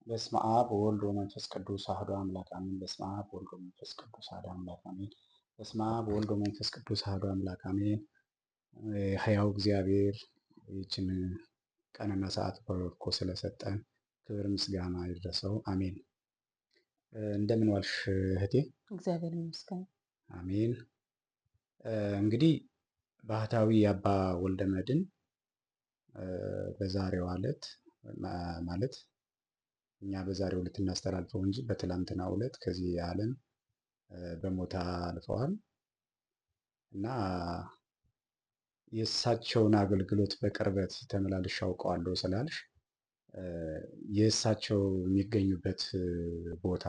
በስመ አብ ወወልድ ወመንፈስ ቅዱስ አሐዱ አምላክ አሜን። በስመ አብ ወወልድ ወመንፈስ ቅዱስ አሐዱ አምላክ አሜን። በስመ አብ ወወልድ ወመንፈስ ቅዱስ አሐዱ አምላክ አሜን። ሕያው እግዚአብሔር ይህችን ቀንና ሰዓት ባርኮ ስለሰጠን ክብር ምስጋና ይድረሰው። አሜን። እንደምን ዋልሽ እህቴ? እግዚአብሔር ይመስገን። አሜን። እንግዲህ ባህታዊ አባ ወልደ መድኅን በዛሬዋ ዕለት ማለት እኛ በዛሬው ዕለት እናስተላልፈው እንጂ በትላንትናው ዕለት ከዚህ ዓለም በሞት አልፈዋል እና የእሳቸውን አገልግሎት በቅርበት ተመላልሼ አውቀዋለሁ ስላልሽ የእሳቸው የሚገኙበት ቦታ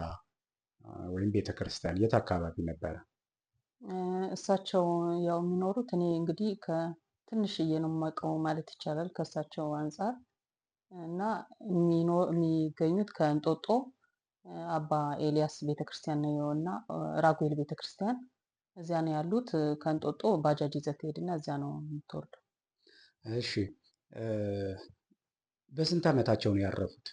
ወይም ቤተክርስቲያን የት አካባቢ ነበረ? እሳቸው ያው የሚኖሩት እኔ እንግዲህ ከትንሽዬ ነው የማውቀው ማለት ይቻላል ከእሳቸው አንጻር እና የሚገኙት ከእንጦጦ አባ ኤልያስ ቤተክርስቲያን ነው እና ራጉኤል ቤተክርስቲያን እዚያ ነው ያሉት። ከእንጦጦ ባጃጅ ይዘህ ትሄድና እዚያ ነው የምትወርደው። እሺ፣ በስንት ዓመታቸው ነው ያረፉት?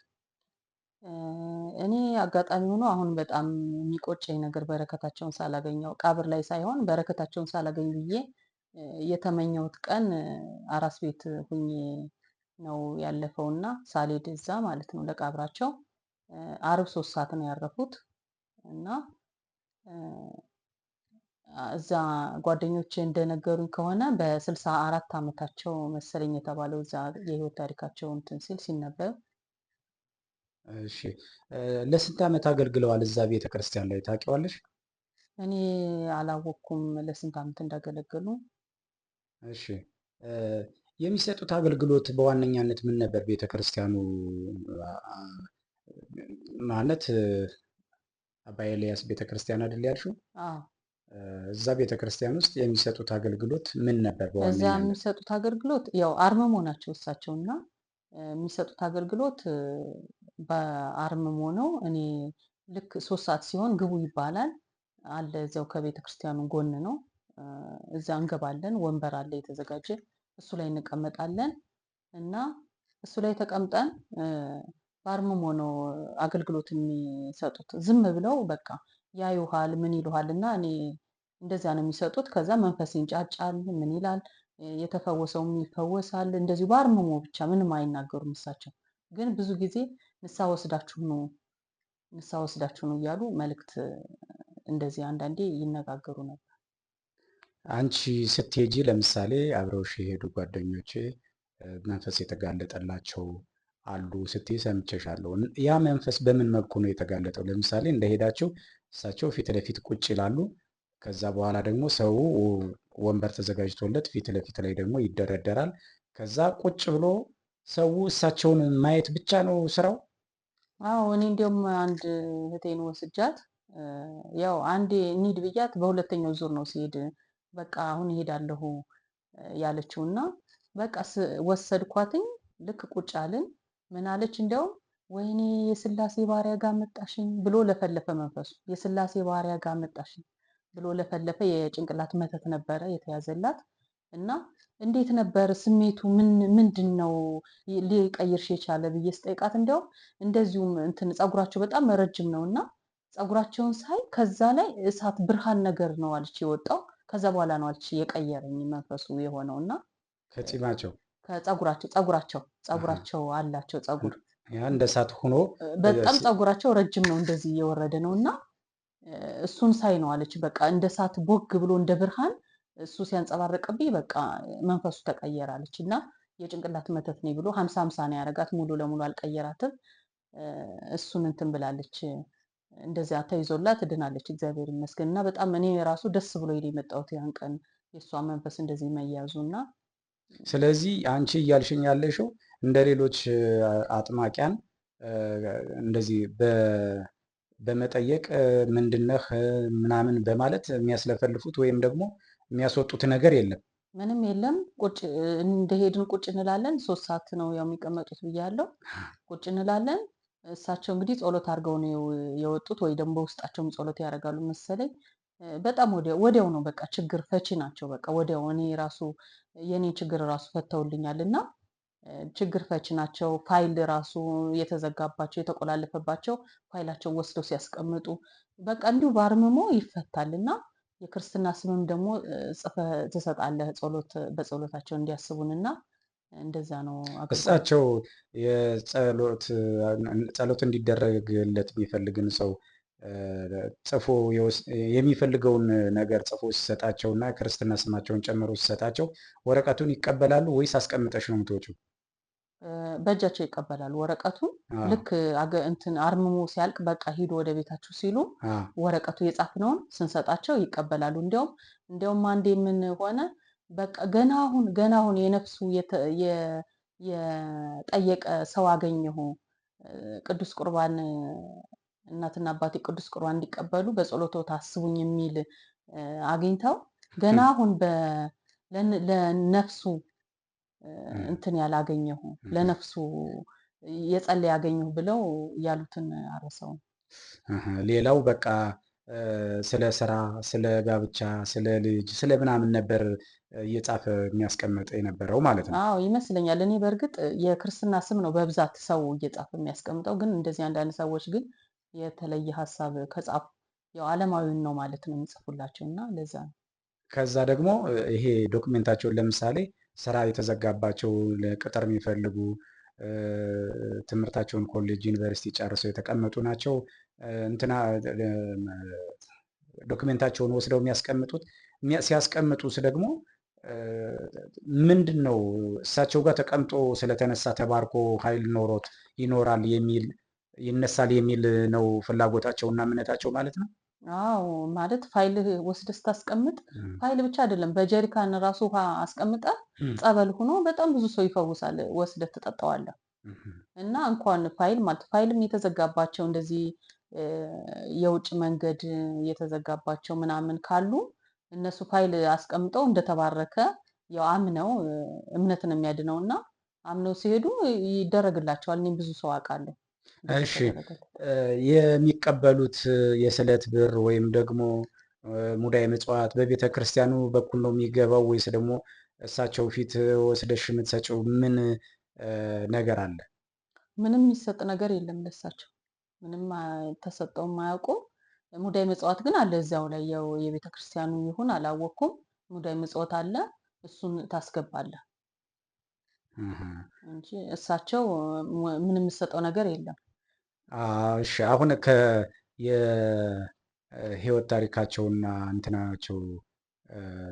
እኔ አጋጣሚ ሆኖ አሁን በጣም የሚቆጨኝ ነገር በረከታቸውን ሳላገኘው ቀብር ላይ ሳይሆን በረከታቸውን ሳላገኝ ብዬ የተመኘሁት ቀን አራስ ቤት ሁኜ ነው ያለፈውና ሳልሄድ እዛ ማለት ነው ለቀብራቸው አርብ 3 ሰዓት ነው ያረፉት እና እዛ ጓደኞቼ እንደነገሩኝ ከሆነ በ64 ዓመታቸው መሰለኝ የተባለው እዛ የህይወት ታሪካቸው እንትን ሲል ሲነበብ። እሺ፣ ለስንት ዓመት አገልግለዋል እዛ ቤተክርስቲያን ላይ ታውቂዋለሽ? እኔ አላወቅኩም ለስንት ዓመት እንዳገለገሉ። እሺ፣ የሚሰጡት አገልግሎት በዋነኛነት ምን ነበር? ቤተክርስቲያኑ ማለት አባ ኤልያስ ቤተክርስቲያን አይደል ያልሽው? አዎ እዛ ቤተክርስቲያን ውስጥ የሚሰጡት አገልግሎት ምን ነበር እዛ በዋነኛነት? የሚሰጡት አገልግሎት ያው አርምሞ ናቸው እሳቸው እና የሚሰጡት አገልግሎት በአርምሞ ነው። እኔ ልክ 3 ሰዓት ሲሆን ግቡ ይባላል አለ እዚያው ከቤተ ክርስቲያኑ ጎን ነው። እዛ እንገባለን። ወንበር አለ የተዘጋጀ እሱ ላይ እንቀመጣለን እና እሱ ላይ ተቀምጠን በአርምሞ ነው አገልግሎት የሚሰጡት። ዝም ብለው በቃ ያዩሃል ምን ይሉሃል እና እኔ እንደዛ ነው የሚሰጡት። ከዛ መንፈስ ይንጫጫል ምን ይላል የተፈወሰውም ይፈወሳል። እንደዚሁ በአርምሞ ብቻ ምንም አይናገሩም። እሳቸው ግን ብዙ ጊዜ ንስሐ ወስዳችሁ ነው እያሉ መልእክት እንደዚህ አንዳንዴ ይነጋገሩ ነበር። አንቺ ስትሄጂ ለምሳሌ አብረውሽ የሄዱ ጓደኞቼ መንፈስ የተጋለጠላቸው አሉ ስትይ ሰምቼሻለሁ። ያ መንፈስ በምን መልኩ ነው የተጋለጠው? ለምሳሌ እንደሄዳችሁ እሳቸው ፊት ለፊት ቁጭ ይላሉ። ከዛ በኋላ ደግሞ ሰው ወንበር ተዘጋጅቶለት ፊት ለፊት ላይ ደግሞ ይደረደራል። ከዛ ቁጭ ብሎ ሰው እሳቸውን ማየት ብቻ ነው ስራው? አዎ እኔ እንዲያውም አንድ እህቴን ወስጃት ያው አንዴ እንሂድ ብያት በሁለተኛው ዙር ነው ሲሄድ በቃ አሁን እሄዳለሁ ያለችው እና በቃ ወሰድኳትኝ። ልክ ቁጭ አልን። ምን አለች እንዲያውም ወይኔ የስላሴ ባሪያ ጋር መጣሽኝ ብሎ ለፈለፈ መንፈሱ። የስላሴ ባሪያ ጋር መጣሽኝ ብሎ ለፈለፈ። የጭንቅላት መተት ነበረ የተያዘላት እና እንዴት ነበር ስሜቱ? ምንድን ነው ሊቀይርሽ የቻለ ብዬ ስጠይቃት እንዲያውም እንደዚሁም እንትን ፀጉራቸው በጣም ረጅም ነው እና ፀጉራቸውን ሳይ ከዛ ላይ እሳት ብርሃን ነገር ነው አለች የወጣው። ከዛ በኋላ ነው አለች የቀየረኝ መንፈሱ የሆነው እና ከጺማቸው ፀጉራቸው አላቸው ፀጉር ያ እንደ እሳት ሆኖ በጣም ፀጉራቸው ረጅም ነው እንደዚህ እየወረደ ነው እና እሱን ሳይ ነው አለች በቃ እንደ እሳት ቦግ ብሎ እንደ ብርሃን እሱ ሲያንጸባርቅብኝ በቃ መንፈሱ ተቀየረ አለች እና የጭንቅላት መተት ነኝ ብሎ 50-50 ነው ያደረጋት። ሙሉ ለሙሉ አልቀየራትም። እሱን እንትን ብላለች። እንደዚያ ተይዞላት ድናለች እግዚአብሔር ይመስገን። እና በጣም እኔ ራሱ ደስ ብሎኝ ነው የመጣሁት ያን ቀን የእሷ መንፈስ እንደዚህ መያዙ እና ስለዚህ አንቺ እያልሽኝ ያለሽው እንደ ሌሎች አጥማቂያን እንደዚህ በመጠየቅ ምንድነህ ምናምን በማለት የሚያስለፈልፉት ወይም ደግሞ የሚያስወጡት ነገር የለም? ምንም የለም። ቁጭ እንደሄድን ቁጭ እንላለን። 3 ሰዓት ነው ያው የሚቀመጡት ብያለሁ። ቁጭ እንላለን። እሳቸው እንግዲህ ጸሎት አድርገው ነው የወጡት ወይ ደግሞ በውስጣቸውም ጸሎት ያደርጋሉ መሰለኝ። በጣም ወዲያው ነው በቃ ችግር ፈቺ ናቸው። በቃ ወዲያው እኔ ራሱ የኔ ችግር ራሱ ፈተውልኛል እና ችግር ፈች ናቸው። ፋይል ራሱ የተዘጋባቸው የተቆላለፈባቸው ፋይላቸው ወስደው ሲያስቀምጡ በቃ እንዲሁ በአርምሞ ይፈታል እና የክርስትና ስምም ደግሞ ጽፈህ ትሰጣለህ በጸሎታቸው እንዲያስቡንና እንደዛ ነው አገልግሎት። እሳቸው ጸሎት እንዲደረግለት የሚፈልግን ሰው ጽፎ የሚፈልገውን ነገር ጽፎ ሲሰጣቸውና ክርስትና ስማቸውን ጨምሮ ሲሰጣቸው ወረቀቱን ይቀበላሉ ወይስ አስቀምጠሽ ነው የምትወጪው? በእጃቸው ይቀበላሉ ወረቀቱን። አዎ። ልክ እንትን አርምሞ ሲያልቅ በቃ ሂዱ ወደ ቤታችሁ ሲሉ ወረቀቱ የጻፍነውን ስንሰጣቸው ይቀበላሉ። እንዲያውም አንዴ ምን ሆነ፣ በቃ ገና አሁን የነፍሱ የጠየቀ ሰው አገኘሁ፣ ቅዱስ ቁርባን እናትና አባቴ ቅዱስ ቁርባን እንዲቀበሉ በጸሎቶ ታስቡኝ የሚል አግኝተው ገና አሁን ለነፍሱ እንትን ያላገኘሁ ለነፍሱ የጸለየ ያገኘሁ ብለው ያሉትን አረሰው። ሌላው በቃ ስለ ስራ፣ ስለ ጋብቻ፣ ስለ ልጅ፣ ስለ ምናምን ነበር እየጻፈ የሚያስቀምጥ የነበረው ማለት ነው። አዎ ይመስለኛል። እኔ በእርግጥ የክርስትና ስም ነው በብዛት ሰው እየጻፈ የሚያስቀምጠው፣ ግን እንደዚህ አንዳንድ ሰዎች ግን የተለየ ሀሳብ ከጻፉ ያው ዓለማዊውን ነው ማለት ነው የሚጽፉላቸው እና ለዛ ነው። ከዛ ደግሞ ይሄ ዶክሜንታቸውን ለምሳሌ ስራ የተዘጋባቸው ለቅጥር የሚፈልጉ ትምህርታቸውን ኮሌጅ፣ ዩኒቨርሲቲ ጨርሰው የተቀመጡ ናቸው። እንትና ዶክሜንታቸውን ወስደው የሚያስቀምጡት ሲያስቀምጡስ ደግሞ ምንድን ነው እሳቸው ጋር ተቀምጦ ስለተነሳ ተባርኮ ኃይል ኖሮት ይኖራል የሚል ይነሳል የሚል ነው ፍላጎታቸውና እምነታቸው ማለት ነው። አዎ ማለት ፋይል ወስደህ ስታስቀምጥ ፋይል ብቻ አይደለም፣ በጀሪካን ራሱ ውሃ አስቀምጠህ ጸበል ሆኖ በጣም ብዙ ሰው ይፈውሳል። ወስደህ ትጠጣዋለህ። እና እንኳን ፋይል ማለት ፋይልም የተዘጋባቸው እንደዚህ የውጭ መንገድ የተዘጋባቸው ምናምን ካሉ እነሱ ፋይል አስቀምጠው እንደተባረከ ያው አምነው እምነትን የሚያድነው እና አምነው ሲሄዱ ይደረግላቸዋል። እኔም ብዙ ሰው አውቃለሁ። እሺ የሚቀበሉት የስዕለት ብር ወይም ደግሞ ሙዳየ ምጽዋት በቤተ ክርስቲያኑ በኩል ነው የሚገባው ወይስ ደግሞ እሳቸው ፊት ወስደሽ የምትሰጪው ምን ነገር አለ? ምንም የሚሰጥ ነገር የለም ለእሳቸው። ምንም ተሰጠውም አያውቁም። ሙዳየ ምጽዋት ግን አለ እዚያው ላይ ያው የቤተ ክርስቲያኑ ይሁን አላወቅኩም። ሙዳየ ምጽዋት አለ፣ እሱን ታስገባለህ እንጂ እሳቸው ምንም የሚሰጠው ነገር የለም። እሺ አሁን የህይወት ታሪካቸውና እንትናቸው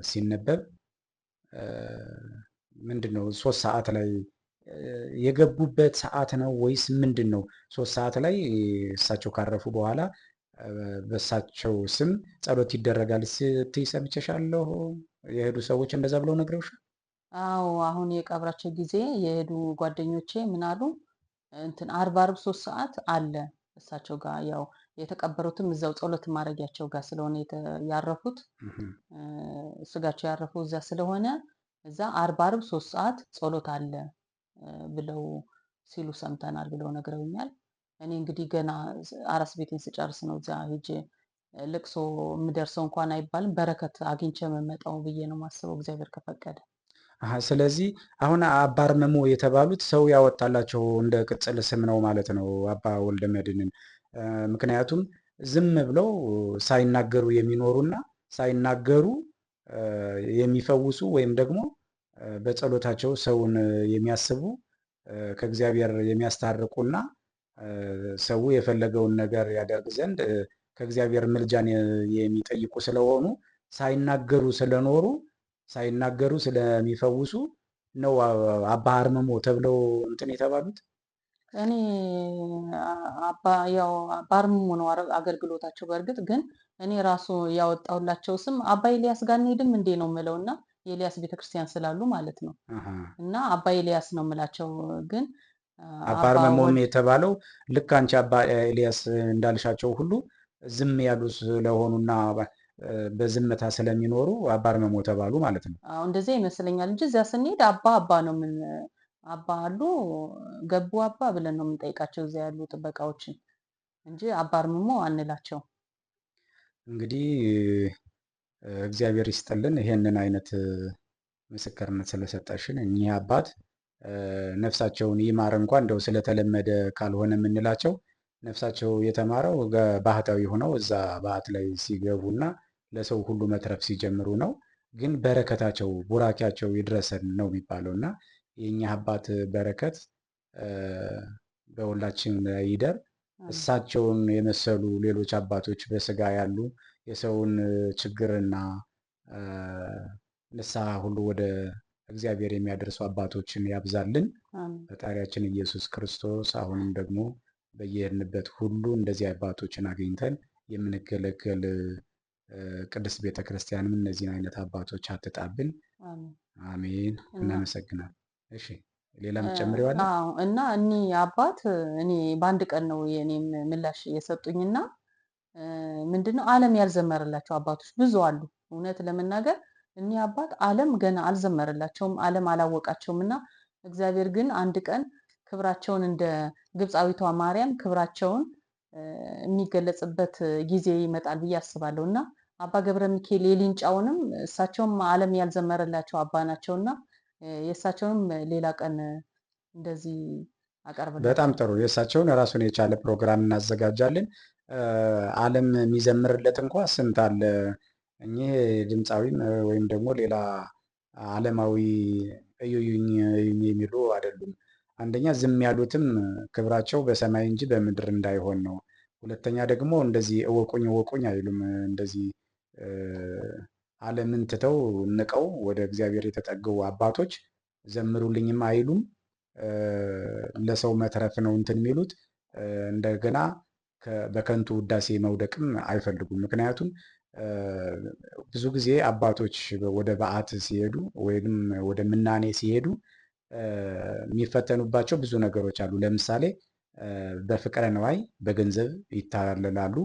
ሲነበብ ምንድን ነው 3 ሰዓት ላይ የገቡበት ሰዓት ነው ወይስ ምንድን ነው? 3 ሰዓት ላይ እሳቸው ካረፉ በኋላ በእሳቸው ስም ጸሎት ይደረጋል ስትይ ሰምቼሻለሁ። የሄዱ ሰዎች እንደዛ ብለው ነግረውሻል? አዎ አሁን የቀብራቸው ጊዜ የሄዱ ጓደኞቼ ምን አሉ፣ እንትን አርብ 3 ሰዓት አለ እሳቸው ጋር ያው የተቀበሩትም እዛው ጸሎት ማድረጊያቸው ጋር ስለሆነ ያረፉት ስጋቸው ያረፈው እዛ ስለሆነ እዛ አርብ 3 ሰዓት ጸሎት አለ ብለው ሲሉ ሰምተናል ብለው ነግረውኛል። እኔ እንግዲህ ገና አራስ ቤቴን ስጨርስ ነው እዛ ሄጄ ልቅሶ የምደርሰው እንኳን አይባልም በረከት አግኝቼ የምመጣው ብዬ ነው የማስበው እግዚአብሔር ከፈቀደ። ስለዚህ አሁን አባ አርመሞ የተባሉት ሰው ያወጣላቸው እንደ ቅጽል ስም ነው ማለት ነው አባ ወልደ መድኅንን። ምክንያቱም ዝም ብለው ሳይናገሩ የሚኖሩና ሳይናገሩ የሚፈውሱ ወይም ደግሞ በጸሎታቸው ሰውን የሚያስቡ ከእግዚአብሔር የሚያስታርቁና ሰው የፈለገውን ነገር ያደርግ ዘንድ ከእግዚአብሔር ምልጃን የሚጠይቁ ስለሆኑ ሳይናገሩ ስለኖሩ ሳይናገሩ ስለሚፈውሱ ነው አባ አርመሞ ተብለው እንትን የተባሉት። እኔ አባ አርመሞ ነው አገልግሎታቸው። በእርግጥ ግን እኔ ራሱ ያወጣሁላቸው ስም አባ ኤልያስ ጋር እንሄድም እንዴ ነው የምለው እና የኤልያስ ቤተክርስቲያን ስላሉ ማለት ነው እና አባ ኤልያስ ነው የምላቸው። ግን አባ አርመሞም የተባለው ልክ አንቺ አባ ኤልያስ እንዳልሻቸው ሁሉ ዝም ያሉ ስለሆኑና በዝምታ ስለሚኖሩ አባ አርመሞ ተባሉ ማለት ነው። አዎ እንደዚያ ይመስለኛል እንጂ እዚያ ስንሄድ አባ ነው ምን አባ አሉ ገቡ አባ ብለን ነው የምንጠይቃቸው እዚያ ያሉ ጥበቃዎችን እንጂ አባ አርመሞ አንላቸው። እንግዲህ እግዚአብሔር ይስጥልን ይሄንን አይነት ምስክርነት ስለሰጠሽን እኚህ አባት ነፍሳቸውን ይማር እንኳ እንደው ስለተለመደ ካልሆነ የምንላቸው ነፍሳቸው የተማረው ባህታዊ ሆነው እዛ ባህት ላይ ሲገቡና ለሰው ሁሉ መትረፍ ሲጀምሩ ነው። ግን በረከታቸው ቡራኪያቸው ይድረሰን ነው የሚባለው እና የእኛ አባት በረከት በሁላችን ላይ ይደር። እሳቸውን የመሰሉ ሌሎች አባቶች በስጋ ያሉ የሰውን ችግርና ንስሐ ሁሉ ወደ እግዚአብሔር የሚያደርሱ አባቶችን ያብዛልን ፈጣሪያችን ኢየሱስ ክርስቶስ። አሁንም ደግሞ በየሄድንበት ሁሉ እንደዚህ አባቶችን አግኝተን የምንገለገል ቅድስት ቤተ ክርስቲያንም እነዚህን አይነት አባቶች አትጣብን። አሜን። እናመሰግናል። እሺ ሌላ ምትጨምሪዋለሽ? እና እኒህ አባት እኔ በአንድ ቀን ነው የኔም ምላሽ የሰጡኝና ምንድነው ዓለም ያልዘመረላቸው አባቶች ብዙ አሉ። እውነት ለመናገር እኒህ አባት ዓለም ገና አልዘመረላቸውም፣ ዓለም አላወቃቸውም እና እግዚአብሔር ግን አንድ ቀን ክብራቸውን እንደ ግብፃዊቷ ማርያም ክብራቸውን የሚገለጽበት ጊዜ ይመጣል ብዬ አስባለሁ እና አባ ገብረ ሚካኤል የሊንጫውንም እሳቸውም ዓለም ያልዘመረላቸው አባ ናቸውና የእሳቸውንም ሌላ ቀን እንደዚህ አቀርብላቸው። በጣም ጥሩ። የእሳቸውን ራሱን የቻለ ፕሮግራም እናዘጋጃለን። ዓለም የሚዘምርለት እንኳ ስንት አለ። እኚህ ድምፃዊም ወይም ደግሞ ሌላ ዓለማዊ እዩኝ እዩኝ የሚሉ አይደሉም። አንደኛ ዝም ያሉትም ክብራቸው በሰማይ እንጂ በምድር እንዳይሆን ነው። ሁለተኛ ደግሞ እንደዚህ እወቁኝ እወቁኝ አይሉም። እንደዚህ ዓለምን ትተው ንቀው ወደ እግዚአብሔር የተጠገው አባቶች ዘምሩልኝም አይሉም። ለሰው መትረፍ ነው እንትን የሚሉት። እንደገና በከንቱ ውዳሴ መውደቅም አይፈልጉም። ምክንያቱም ብዙ ጊዜ አባቶች ወደ በዓት ሲሄዱ ወይም ወደ ምናኔ ሲሄዱ የሚፈተኑባቸው ብዙ ነገሮች አሉ። ለምሳሌ በፍቅረ ነዋይ በገንዘብ ይታለላሉ።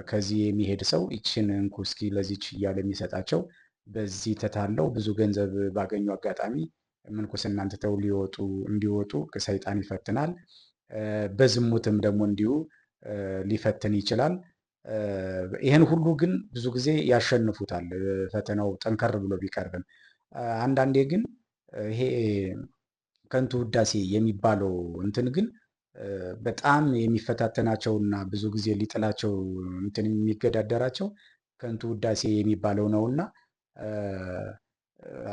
ከዚህ የሚሄድ ሰው ይችን እንኩ እስኪ ለዚች እያለ የሚሰጣቸው በዚህ ተታለው ብዙ ገንዘብ ባገኙ አጋጣሚ ምንኩስናን ትተው እንዲወጡ ሰይጣን ይፈትናል። በዝሙትም ደግሞ እንዲሁ ሊፈትን ይችላል። ይህን ሁሉ ግን ብዙ ጊዜ ያሸንፉታል፣ ፈተናው ጠንከር ብሎ ቢቀርብም። አንዳንዴ ግን ይሄ ከንቱ ውዳሴ የሚባለው እንትን ግን በጣም የሚፈታተናቸውና ብዙ ጊዜ ሊጥላቸው እንትን የሚገዳደራቸው ከንቱ ውዳሴ የሚባለው ነውና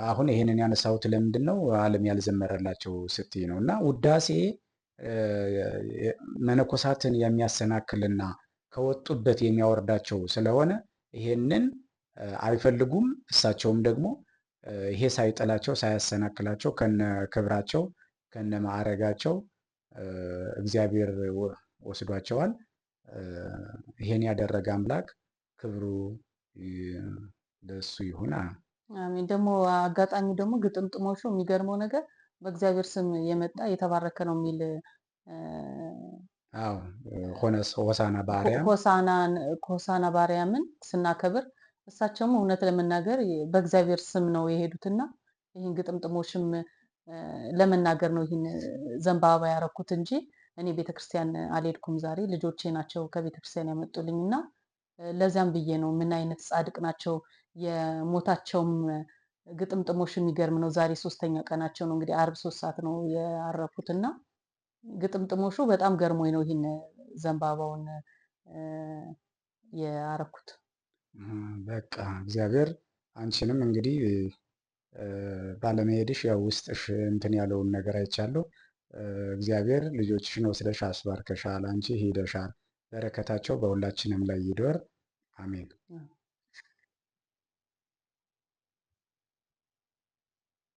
አሁን ይሄንን ያነሳሁት ለምንድን ነው? ዓለም ያልዘመረላቸው ስትይ ነው። እና ውዳሴ መነኮሳትን የሚያሰናክልና ከወጡበት የሚያወርዳቸው ስለሆነ ይሄንን አይፈልጉም። እሳቸውም ደግሞ ይሄ ሳይጥላቸው ሳያሰናክላቸው ከነ ክብራቸው ከነ ማዕረጋቸው እግዚአብሔር ወስዷቸዋል። ይሄን ያደረገ አምላክ ክብሩ ለሱ ይሁን። አሜን። ደግሞ አጋጣሚ ደግሞ ግጥምጥሞሹ የሚገርመው ነገር በእግዚአብሔር ስም የመጣ የተባረከ ነው የሚል ሆሳና በአርያም ሆሳና በአርያምን ስናከብር እሳቸውም እውነት ለመናገር በእግዚአብሔር ስም ነው የሄዱትና ይህን ግጥምጥሞሽም ለመናገር ነው ይህን ዘንባባ ያረኩት እንጂ እኔ ቤተክርስቲያን አልሄድኩም። ዛሬ ልጆቼ ናቸው ከቤተክርስቲያን ያመጡልኝ እና ለዚያም ብዬ ነው ምን አይነት ጻድቅ ናቸው። የሞታቸውም ግጥምጥሞሽ የሚገርም ነው። ዛሬ 3ኛ ቀናቸው ነው። እንግዲህ አርብ 3 ሰዓት ነው ያረፉትና ግጥምጥሞሹ በጣም ገርሞኝ ነው ይህን ዘንባባውን ያረኩት። በቃ እግዚአብሔር አንቺንም እንግዲህ ባለመሄድሽ ያው ውስጥሽ እንትን ያለውን ነገር አይቻለሁ። እግዚአብሔር ልጆችሽን ወስደሽ አስባርከሻል፣ አንቺ ሄደሻል። በረከታቸው በሁላችንም ላይ ይደር። አሜን።